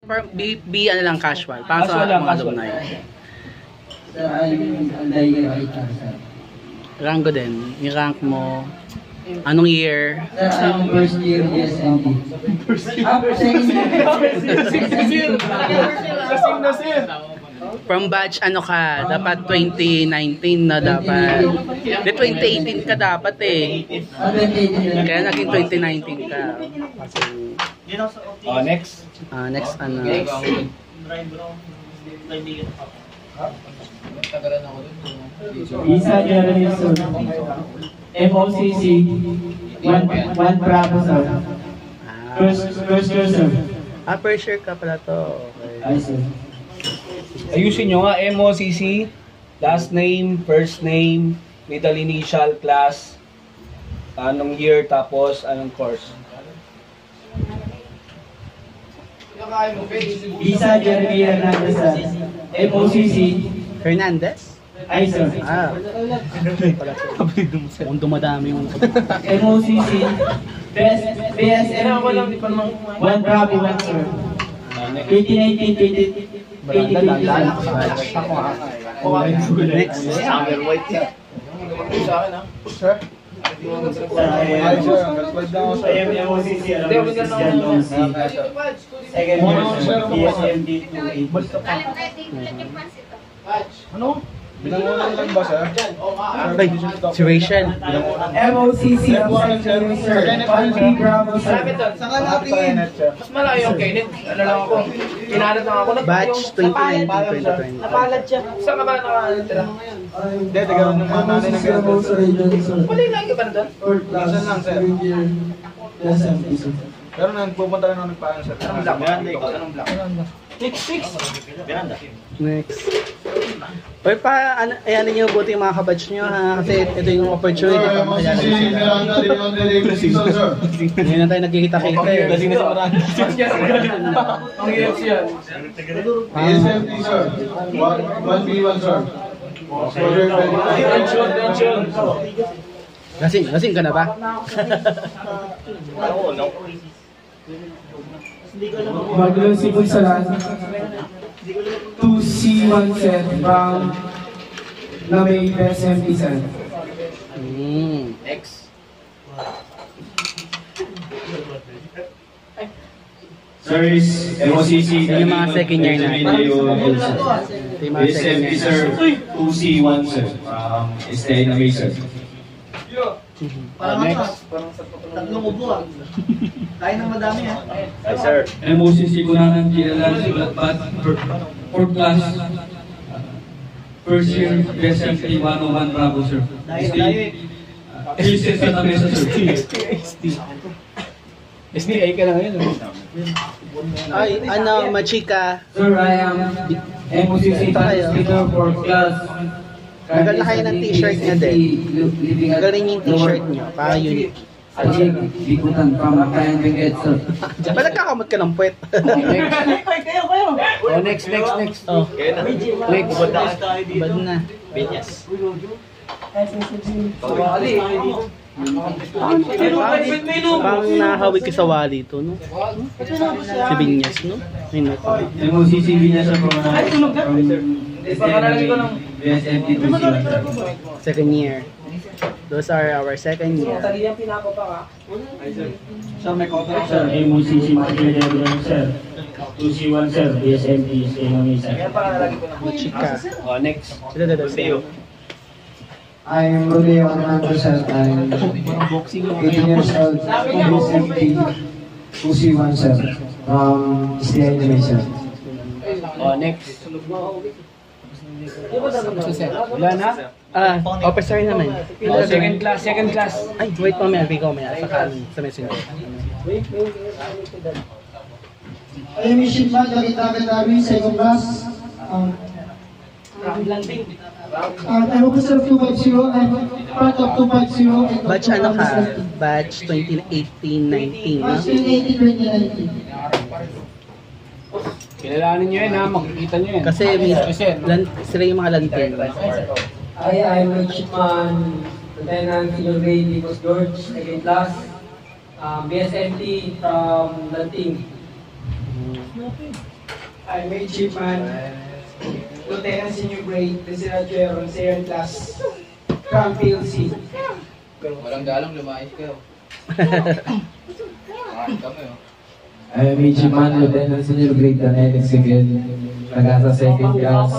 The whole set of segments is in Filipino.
Ano lang, casual. Para sa mga alumni. Rango din. Yung rank mo. Anong year? First year BSMP. From batch ano ka? Dapat 2019 na dapat. Di 2018 ka dapat eh. Kaya naging 2019 ka. Next. Next ano? Isa Jeremy Sir. MOCC. One Bravo Sir. First year Sir. First year ka pala to. Okay. Ay Sir. Ayusin nyo nga, MOCC, last name, first name, middle initial, class, anong year, tapos anong course. Isa Jeremy Hernandez Sir. MOCC. Hernandez? Ay Sir. Kung dumadami yung... MOCC. BSMP. One Bravo One Sir. 2019, 2020. Next. Sir? Ano? Binangunan lang ba, sir? Ay, si Rachel. MOCC Sir. One Bravo Sir. Saka natin. Mas malayo yung Kenneth. Ano lang ako, kinanat lang ako. Batch 2019-2020. Napalad siya. Saan ka ba nakatira? Hindi, tagaroon ng mga nanay ng ganito. Wala yung lagi ba na doon? Minsan lang, sir. BSMP Sir. Pero nagpupunta lang ako nagpaan, sir. Anong block? Anong block? Next. Next. Uy, ayan niyo buti yung mga kabatch nyo ha. Kasi ito yung opportunity para makilala nyo sila. Ngayon na tayo nagkikita-kita eh. Lasing na si Maranda. Ang hirap siya. BSMP, sir. 1B1, sir. Tension. Lasing ka na ba? Magulong Sipon Salan. 2C1 Sir from Lamay BSMP Sir. Next. Sir is MOCC. Yung mga second year na. BSMP sir, 2C1 sir. Stay na may sir. Next. Tatlong ubo ah. Tayo ng madami ah. Hi sir. MOCC ko na ng GLL Sulatbat, fourth class, first year, BSMP 101 Bravo, sir. ST sa mesa, sir. SDA ka na ngayon. Ay, ano, machika. Sir, I am MOCC Speaker fourth class. Nagal na kayo ng t-shirt niya din. Nagal rin yung t-shirt niyo. Para unique. Ajig, Bikutan from Akayan Benguet, sir. Ba't nagkakamot ka ng puwet? Next. Oh. Next. Bad na. Parang nakahawig ka sa wali to, no? Si Binyas, no? Ayun, no? MOCC Binyas ako na BSMP 2C1, sir. Second year. Those are our second year. Sir, MOCC Magdalena, sir. 2C1, sir. BSMP stay na may, sir. Machika. Next. Sila. I'm Rodeo Armando, sir. I'm 18 years old. BSMP 2C1, sir. Stay na may, sir. Next. Wala na? Officer naman. Second class. Ay, wait mamaya. Saka sa messenger. I'm Mission Man, David second class. I'm officer of 250. I'm part of 250. Batch ano ka? Batch 2018-19, no? Batch 2018-2019. Kilalanin nyo yun ha, makikita nyo yun. Kasi sila yung mga lantin. I'm Mission Man, Lieutenant Senior Grade Nicholas George, second class. BSMT from Lanting. I'm a Chipman, Lieutenant Senior Grade, President Jeron, Senior Class, from PLC. Walang galang, lumayas kayo. I'm a Chipman, Lieutenant Senior Grade, Dynamics again. Nagasa second class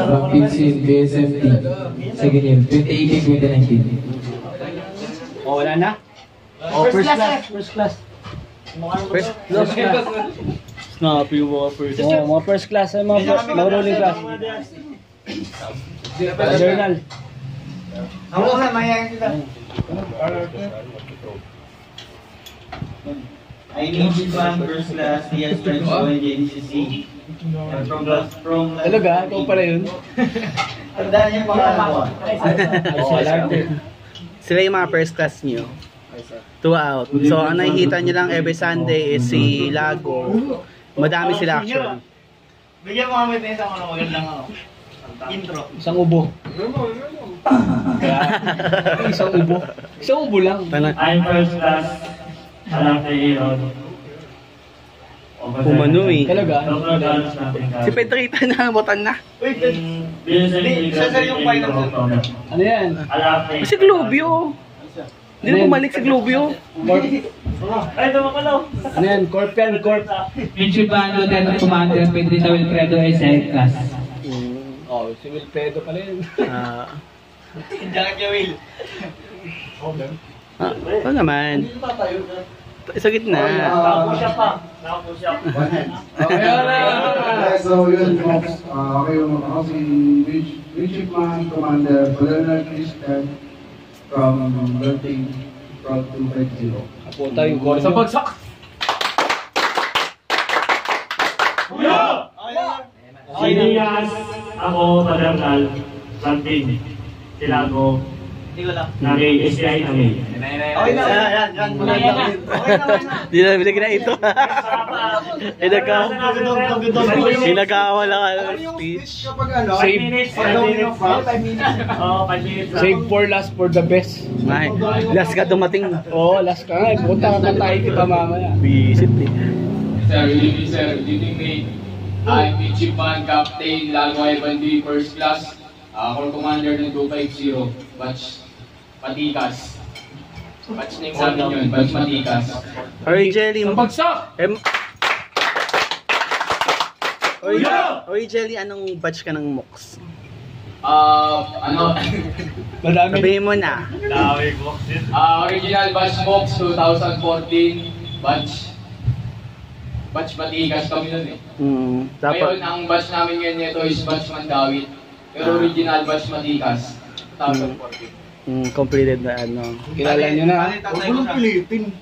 from PLC BSMT. Second year, 2018-2019. O, wala na? O, first class. First class. Snappy yung mga first. Oo, mga first class, mga ruling class. Journal. Ako na, mayayang sila. I'm a Chipman, first class, DS Principal, JDCC. From Talaga? Ikaw pala yun? Tandaan niyo mga ano. Sila yung mga first class nyo. 2 out. So, ang nakikita nyo lang every Sunday is si Lago. Madami sila actually. Bigyan mo kami din sa mga magandang intro. Isang ubo. Kaya, isang ubo. Isang ubo lang. I'm first class. Alam na iyon. Pumano eh. Talaga? Si Pedrita na, botan na. Siya yung final. Ano yan? Si Globio. Hindi na bumalik si Globio. Ay, tumakalaw. Ano yan? Corp yan, corp. Chipman, Lieutenant Commander Pedrita Wilfredo, SL class. Oh, si Wilfredo pala yun. Diyan ka, Will. Oo naman. Sa gitna. Nakapush pa. Nakapush up. So yun, Mox. Ako si Chipman, Commander, Bernard Christian from Berting, from 250. Kaputa yung corp. Sa bagsak! Sinias, ako, Padernal, Santing, Silago, nag-SI namin. Okay na, yan. Hindi na binigyan ito. Pinagkawala ka ng speech. Kapag ano, Save 5 minutes. 5 minutes. Oo, 5 minutes. Save for last for the best. Ay, last ka dumating. Oo, last ka nga. Punta ka tayo kita mamaya. Visit eh. Sir, good evening, sir. Good evening, mate. I'm Chipman, Captain Lago Ibandi, first class. Core Commander ng 250, Batch Matikas. Batch name namin yun, Batch Matikas. Oy, Jelly. Bagsak! Oy, Jelly, anong batch ka ng MOOCs? Madami. Sabihin mo na. Original Batch Box 2014, Batch Matikas kami nun eh. Ngayon, ang batch namin ngayon nito is Batch Mandawit. Pero original Batch Matikas, 2014. Completed na ano. Kilala nyo na. Huwag mo pilitin.